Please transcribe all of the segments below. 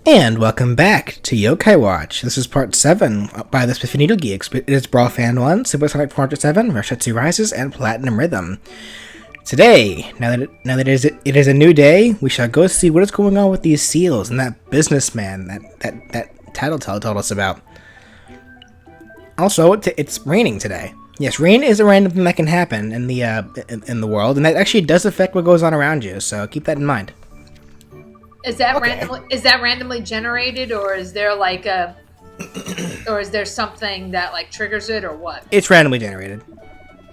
And welcome back to Yokai Watch. This is part 7 by the SpiffyNeedleGeeks. It is Brawl Fan 1, Supersonic 407, RoushutsuRises, and PlatinumRhythm. Today, now that it is a new day, we shall go see what is going on with these seals and that businessman that Tattletale told us about. Also, it's raining today. Yes, rain is a random thing that can happen in the world, and that actually does affect what goes on around you, so keep that in mind. Is that randomly generated, or is there like or is there something that like triggers it, or what? It's randomly generated.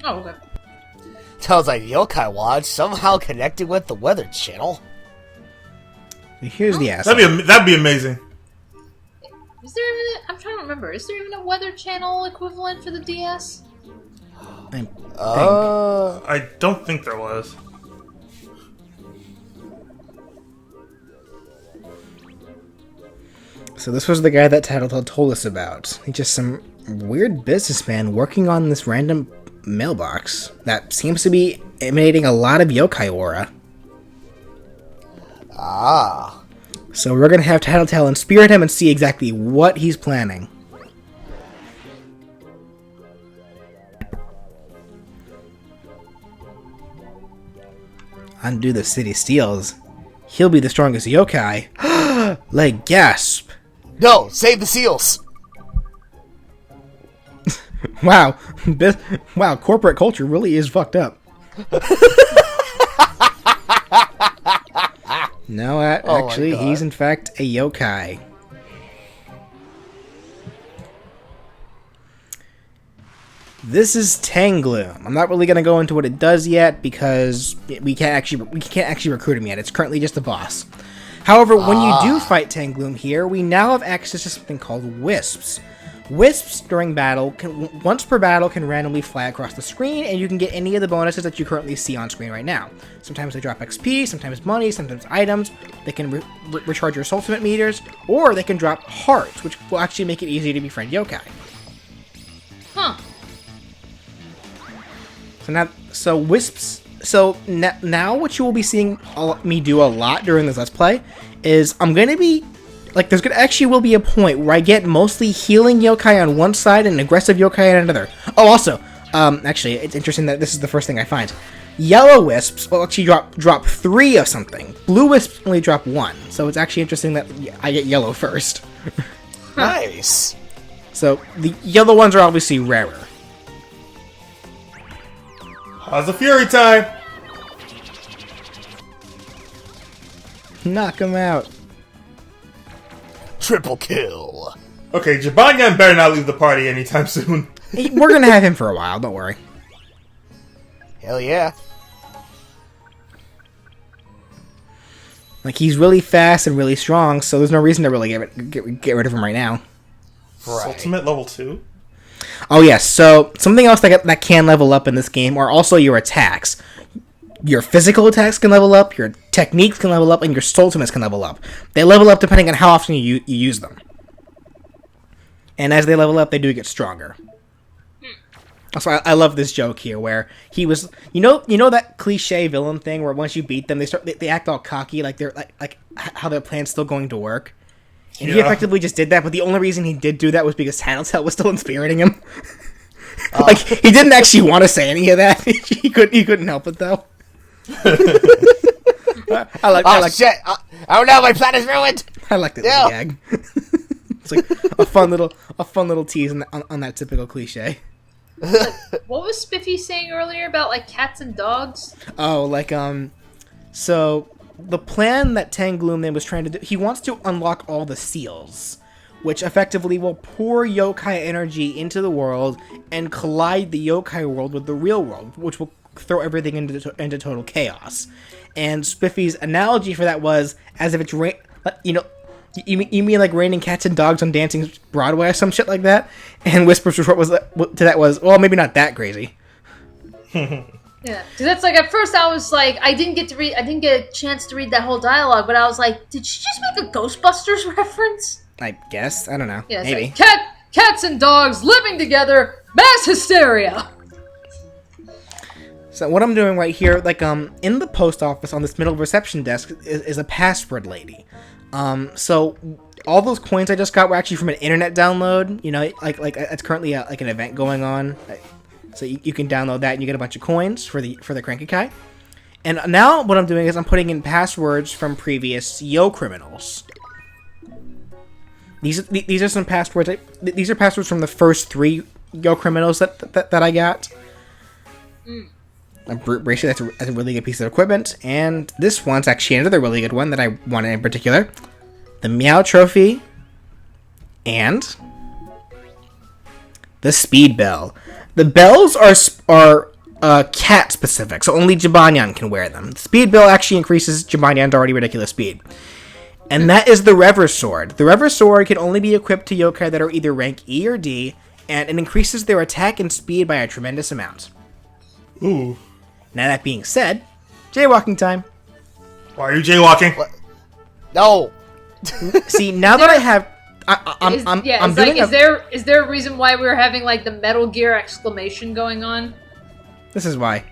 Oh, okay. Sounds like Yokai Watch somehow connected with the Weather Channel. Here's the asshole. That'd be amazing. Is there even? I'm trying to remember. Is there even a Weather Channel equivalent for the DS? I don't think there was. So this was the guy that Tattletale told us about. He's just some weird businessman working on this random mailbox that seems to be emanating a lot of yokai aura. Ah. So we're gonna have Tattletale and spirit him and see exactly what he's planning. Undo the city steals. He'll be the strongest yokai. Like gasp. No, save the seals. Wow, wow, corporate culture really is fucked up. No, actually, he's in fact a yokai. This is Tangloom. I'm not really gonna go into what it does yet because we can't actually recruit him yet. It's currently just a boss. However, when you do fight Tangloom here, we now have access to something called Wisps. Wisps during battle once per battle can randomly fly across the screen, and you can get any of the bonuses that you currently see on screen right now. Sometimes they drop XP, sometimes money, sometimes items. They can recharge your soul ultimate meters, or they can drop hearts, which will actually make it easier to befriend yokai. Huh. So Wisps. So now what you will be seeing me do a lot during this Let's Play is I'm going to be, like, will be a point where I get mostly healing yokai on one side and aggressive yokai on another. Oh, also, actually, it's interesting that this is the first thing I find. Yellow Wisps will actually drop 3 of something. Blue Wisps only drop 1. So it's actually interesting that I get yellow first. Nice. So the yellow ones are obviously rarer. How's the Fury time? Knock him out. Triple kill. Okay, Jabangan better not leave the party anytime soon. We're gonna have him for a while, don't worry. Hell yeah. Like, he's really fast and really strong, so there's no reason to really get rid of him right now. Right. Ultimate level 2? Oh yes, so something else that can level up in this game are also your attacks. Your physical attacks can level up, your techniques can level up, and your soul ultimates can level up. They level up depending on how often you use them. And as they level up, they do get stronger. Also, I love this joke here where he was, you know that cliche villain thing where once you beat them, they act all cocky, like they're like how their plan's still going to work. And he effectively just did that, but the only reason he did do that was because Tattletale was still inspiriting him. Like, he didn't actually want to say any of that. He couldn't help it though. I like shit! Oh no, my plan is ruined. I liked it as a gag. It's like a fun little tease on that typical cliche. What was Spiffy saying earlier about like cats and dogs? Oh, like so the plan that Tangloom then was trying to do, he wants to unlock all the seals, which effectively will pour yokai energy into the world and collide the yokai world with the real world, which will throw everything into total chaos. And Spiffy's analogy for that was as if it's you mean like raining cats and dogs on Dancing Broadway or some shit like that? And Whisper's retort was, well, maybe not that crazy. Yeah, because that's like at first I was like I didn't get a chance to read that whole dialogue, but I was like, did she just make a Ghostbusters reference? I guess, I don't know. Yeah, maybe. Like, cats and dogs living together, mass hysteria. So what I'm doing right here, like in the post office on this middle reception desk is a password lady. So all those coins I just got were actually from an internet download. You know, like it's currently like an event going on. So you can download that and you get a bunch of coins for the Cranky Kai. And now what I'm doing is I'm putting in passwords from previous Yo criminals. These are some passwords. These are passwords from the first 3 Yo criminals that I got. A brute bracelet, that's a really good piece of equipment. And this one's actually another really good one that I wanted in particular. The Meow Trophy. And the Speed Bell. The bells are cat specific, so only Jibanyan can wear them. The Speed Bell actually increases Jibanyan's already ridiculous speed. And that is the Rever Sword. The Rever Sword can only be equipped to yokai that are either rank E or D, and it increases their attack and speed by a tremendous amount. Ooh. Now that being said, jaywalking time. Why are you jaywalking? What? No. See, now that I have... Is there a reason why we're having like the Metal Gear exclamation going on? This is why.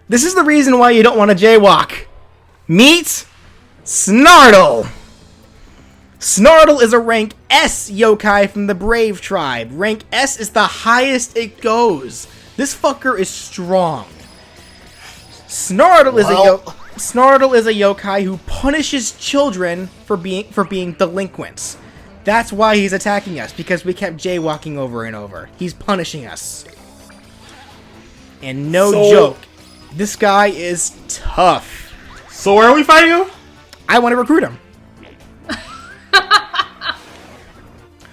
This is the reason why you don't want to jaywalk. Meet Snartle. Snartle is a rank S yokai from the Brave tribe. Rank S is the highest it goes. This fucker is strong. Snartle is a yokai who punishes children for being delinquents. That's why he's attacking us, because we kept jaywalking over and over. He's punishing us. And no joke, this guy is tough. So where are we fighting him? I want to recruit him.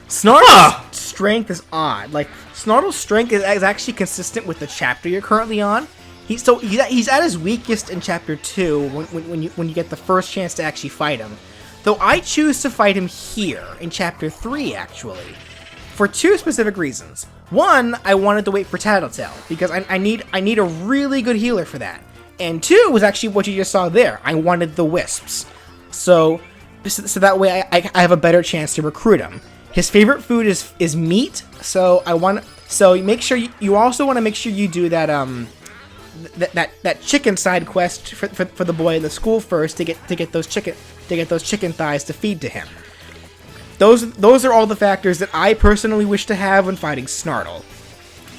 Snartle's strength is odd. Like, Snartle's strength is actually consistent with the chapter you're currently on. He's at his weakest in chapter 2 when you get the first chance to actually fight him. Though I choose to fight him here in chapter 3 actually, for 2 specific reasons. One, I wanted to wait for Tattletale because I need a really good healer for that. And 2 was actually what you just saw there. I wanted the Wisps, so that way I have a better chance to recruit him. His favorite food is meat, so make sure you also want to make sure you do that that chicken side quest for the boy in the school first to get those chicken thighs to feed to him. Those are all the factors that I personally wish to have when fighting Snartle.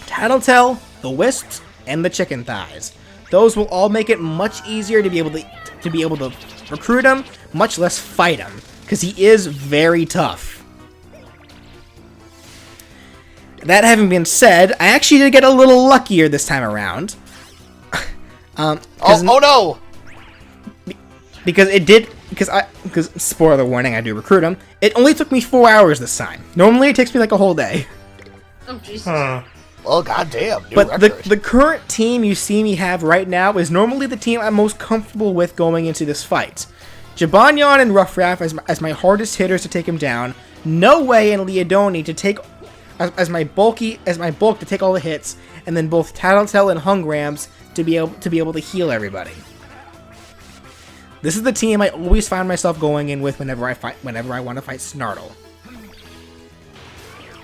Tattletale, the Wisps, and the chicken thighs. Those will all make it much easier to be able to recruit him, much less fight him, because he is very tough. That having been said, I actually did get a little luckier this time around. Oh no! Because spoiler warning, I do recruit him. It only took me 4 hours this time. Normally it takes me like a whole day. Oh Jesus! Well, goddamn. But the current team you see me have right now is normally the team I'm most comfortable with going into this fight. Jibanyan and Ruffraff as my hardest hitters to take him down. No Way and Leodoni to take as my bulk to take all the hits, and then both Tattletale and Hungrams to be able to heal everybody. This is the team I always find myself going in with whenever I want to fight Snartle.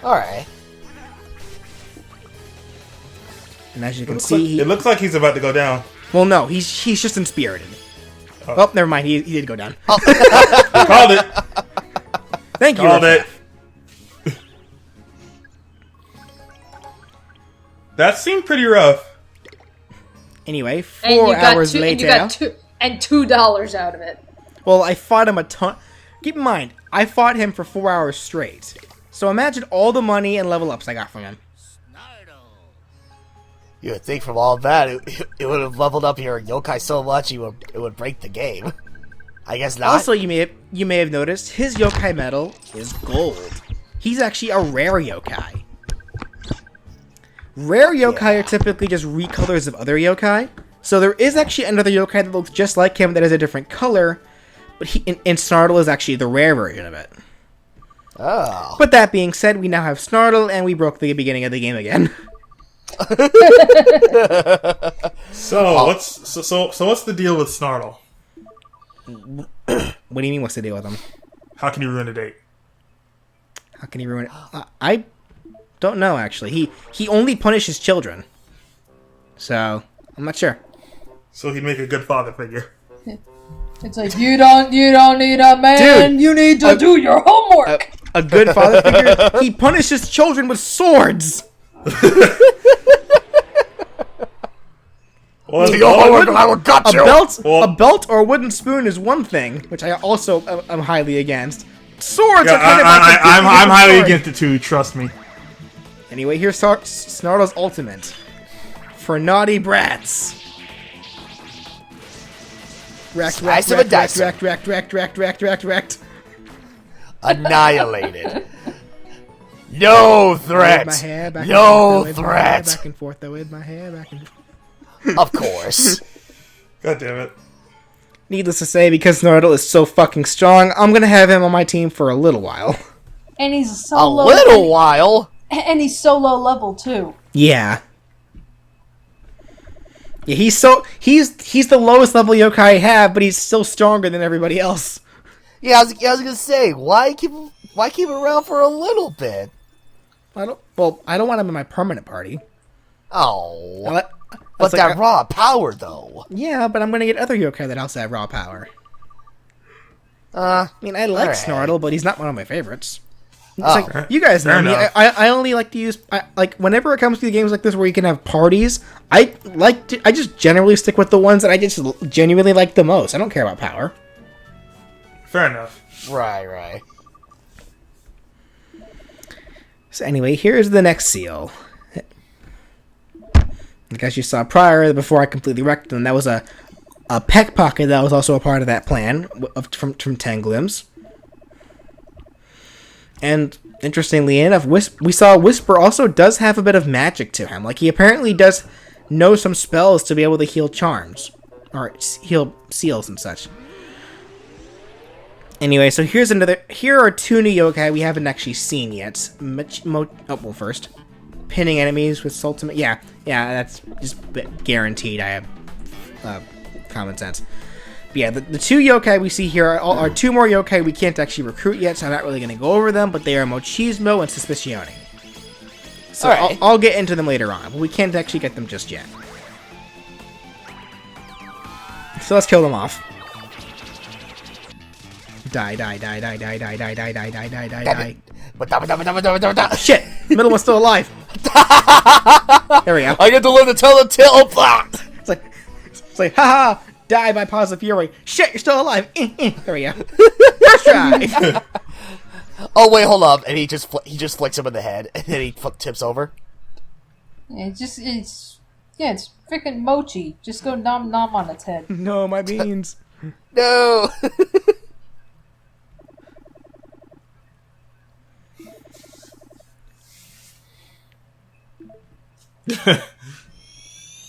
Alright. And as you can see, it looks like he's about to go down. Well, no, he's just inspirited. Oh, never mind. He did go down. Oh. Called it. Thank you. Called it. That seemed pretty rough. Anyway, 4 hours later, and $2 out of it. Well, I fought him a ton. Keep in mind, I fought him for 4 hours straight. So imagine all the money and level ups I got from him. You would think from all that, it would have leveled up your yokai so much it would break the game. I guess not. Also, you may have noticed his yokai medal is gold. He's actually a rare yokai. Rare yokai are typically just recolors of other yokai. So there is actually another yokai that looks just like him that is a different color, but and Snartle is actually the rare version of it. Oh. But that being said, we now have Snartle, and we broke the beginning of the game again. So what's the deal with Snartle? What do you mean? What's the deal with him? How can you ruin a date? How can he ruin it? I don't know actually. He only punishes children, so I'm not sure. So he'd make a good father figure. It's like, you don't need a man, Dude, you need to do your homework. A good father figure, he punishes children with swords. Well, Do your homework and I will gut you! A belt or a wooden spoon is one thing, which I also am highly against. Swords yeah, are kind of like I'm highly sword. against it too. Trust me. Anyway, here's Snartle's ultimate. For naughty brats. Wrecked. Annihilated. No threat. My hair back No and forth, threat. back and forth, with my hair back and forth. Of course. God damn it. Needless to say, because Snartle is so fucking strong, I'm gonna have him on my team for a little while. And he's so A low. little while. And he's so low level too. Yeah. Yeah, he's the lowest level yokai I have, but he's still stronger than everybody else. Yeah, I was gonna say, why keep him around for a little bit? I don't want him in my permanent party. Oh. But that raw power, though. Yeah, but I'm gonna get other yokai that also have raw power. I mean, I like alright. Snartle, but he's not one of my favorites. It's Oh. like, you guys know Fair me. enough. I only like to use like whenever it comes to games like this where you can have parties. I just generally stick with the ones that I just genuinely like the most. I don't care about power. Fair enough. Right. So anyway, here's the next seal. As you saw prior, before I completely wrecked them, that was a peck pocket that was also a part of that plan from Tanglims. And interestingly enough, we saw Whisper also does have a bit of magic to him. Like, he apparently does know some spells to be able to heal charms. Or heal seals and such. Anyway, so here are two new yokai we haven't actually seen yet. First. Pinning enemies with ultimate. Yeah, that's just guaranteed. I have common sense. But yeah, the two yokai we see here are two more yokai we can't actually recruit yet, so I'm not really going to go over them, but they are Mochismo and Suspicione. So Alright. I'll get into them later on, but we can't actually get them just yet. So let's kill them off. Die. Shit! The middle one's still alive. There we go. I get to live to tell the tale. It's like, haha! Die by positive fury. Shit, you're still alive. There we go. First try. Oh wait, hold up! And he just flicks him in the head, and then he tips over. It's freaking mochi. Just go nom on its head. No, my beans. No.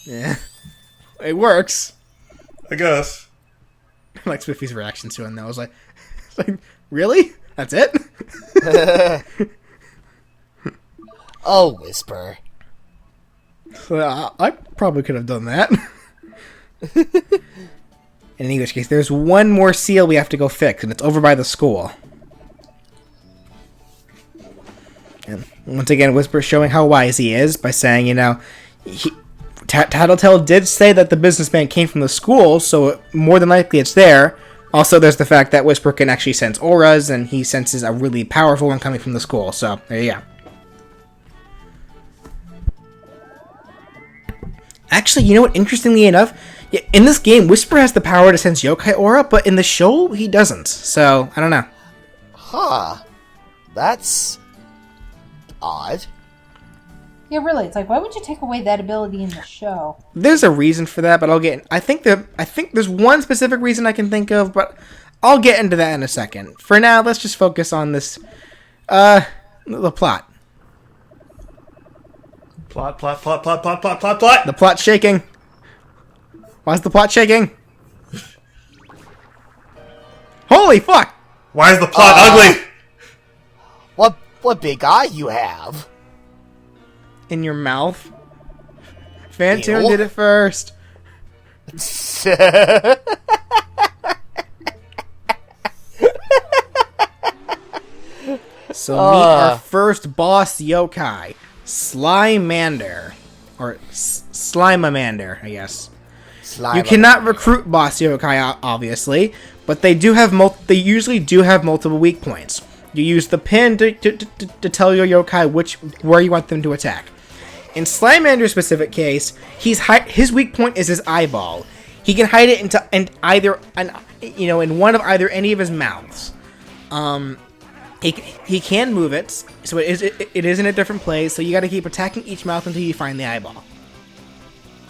Yeah. It works. I guess. I like Spiffy's reaction to him, though. I was like, really? That's it? Oh, Whisper. I probably could have done that. In English case, there's one more seal we have to go fix, and it's over by the school. And once again, Whisper showing how wise he is by saying, Tattletale did say that the businessman came from the school, so more than likely it's there. Also, there's the fact that Whisper can actually sense auras, and he senses a really powerful one coming from the school, so there you go. Actually, you know what? Interestingly enough, in this game, Whisper has the power to sense yokai aura, but in the show, he doesn't. So, I don't know. Huh. That's odd. Yeah, really. It's like, why would you take away that ability in the show? There's a reason for that, but I'll get. I think there's one specific reason I can think of, but I'll get into that in a second. For now, let's just focus on this. The plot. Plot. The plot's shaking. Why's the plot shaking? Holy fuck! Why is the plot ugly? What big eye you have? In your mouth. Fantoon Ew. did it first. So meet our first boss yokai, Slimander, or Slimamander, I guess. Slime You up cannot there. recruit boss yokai, obviously, but they do have they usually do have multiple weak points. You use the pin to tell your yokai where you want them to attack. In Slimeander's specific case, his weak point is his eyeball. He can hide it in one of either any of his mouths. He can move it, so it is in a different place. So you got to keep attacking each mouth until you find the eyeball.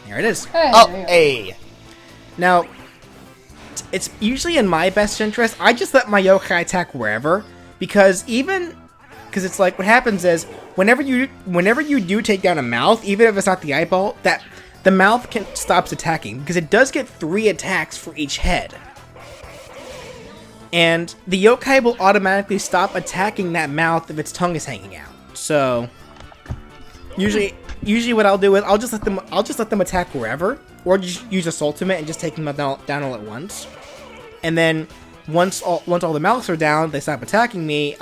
There it is. Hey, Oh, there you go. hey. Now, it's usually in my best interest. I just let my yokai attack wherever, because it's like what happens is whenever you do take down a mouth, even if it's not the eyeball, that the mouth stops attacking because it does get 3 attacks for each head. And the yokai will automatically stop attacking that mouth if its tongue is hanging out. So usually what I'll do is I'll just let them attack wherever, or just use a ultimate and just take them down all at once. And then once all the mouths are down, they stop attacking me.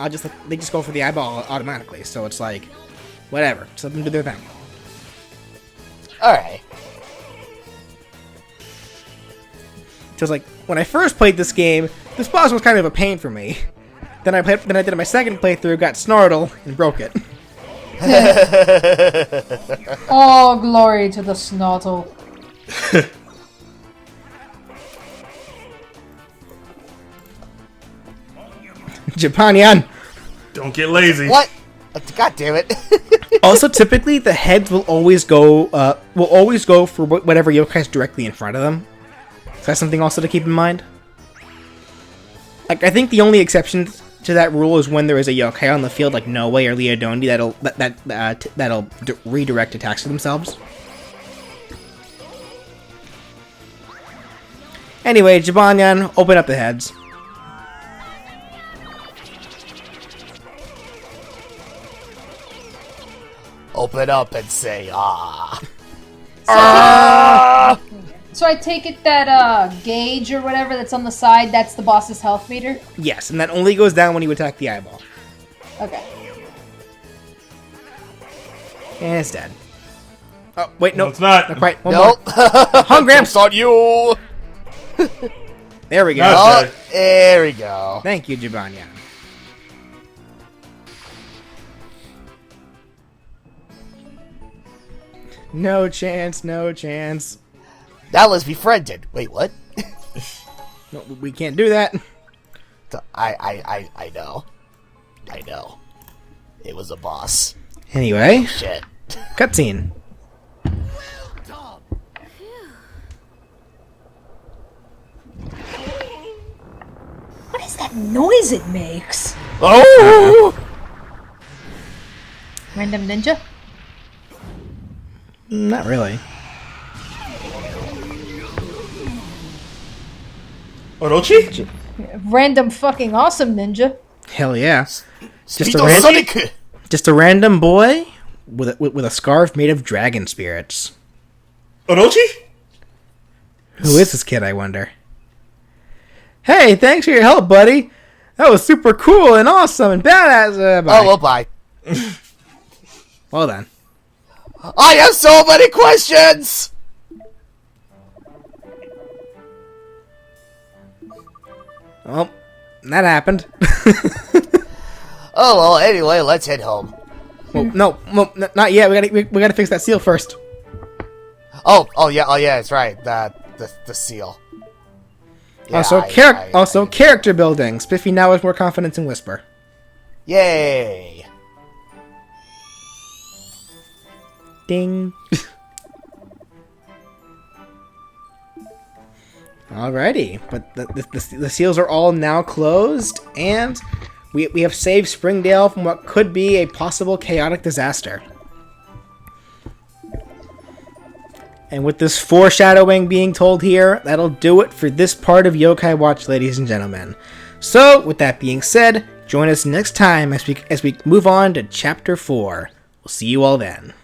They just go for the eyeball automatically. So it's like whatever, just let them do their thing. All right. Because like when I first played this game, this boss was kind of a pain for me. Then I did my second playthrough, got Snartle, and broke it. Oh, glory to the Snottle. Japanian. Don't get lazy. What? God damn it. Also, typically the heads will always go for whatever yokai's directly in front of them. So that's something also to keep in mind. Like I think the only exception to that rule is when there is a yokai on the field like Noe or Leodondi that'll redirect attacks to themselves. Anyway, Jibanyan, open up the heads. Open up and say, ah. So I take it that gauge or whatever that's on the side, that's the boss's health meter? Yes, and that only goes down when you attack the eyeball. Okay. And it's dead. Oh, wait, no. No, it's not. Not quite. One Nope. more. Hungramps! It's on you. There we go. No. Oh, Okay. there we go. Thank you, Jibanyan. No chance, no chance. Now let's be friended. Wait, what? No, we can't do that. I know. I know. It was a boss. Anyway, Shit. cutscene. What is that noise it makes? Oh! Random ninja? Not really. Orochi? Random fucking awesome ninja. Hell yeah. Just a, Speedo Sonic! just a random boy with a scarf made of dragon spirits. Orochi? Who is this kid, I wonder? Hey, thanks for your help, buddy. That was super cool and awesome and badass. Bye. Oh, well, bye. Well done. I have so many questions! Well, that happened. Oh, well, anyway, let's head home. Well, no, not yet. We gotta fix that seal first. Oh, yeah, that's right. The seal. Yeah, Also, character building. Spiffy now has more confidence in Whisper. Yay! Ding. Alrighty, but the seals are all now closed, and we have saved Springdale from what could be a possible chaotic disaster. And with this foreshadowing being told here, that'll do it for this part of Yokai Watch, ladies and gentlemen. So, with that being said, join us next time as we move on to Chapter 4. We'll see you all then.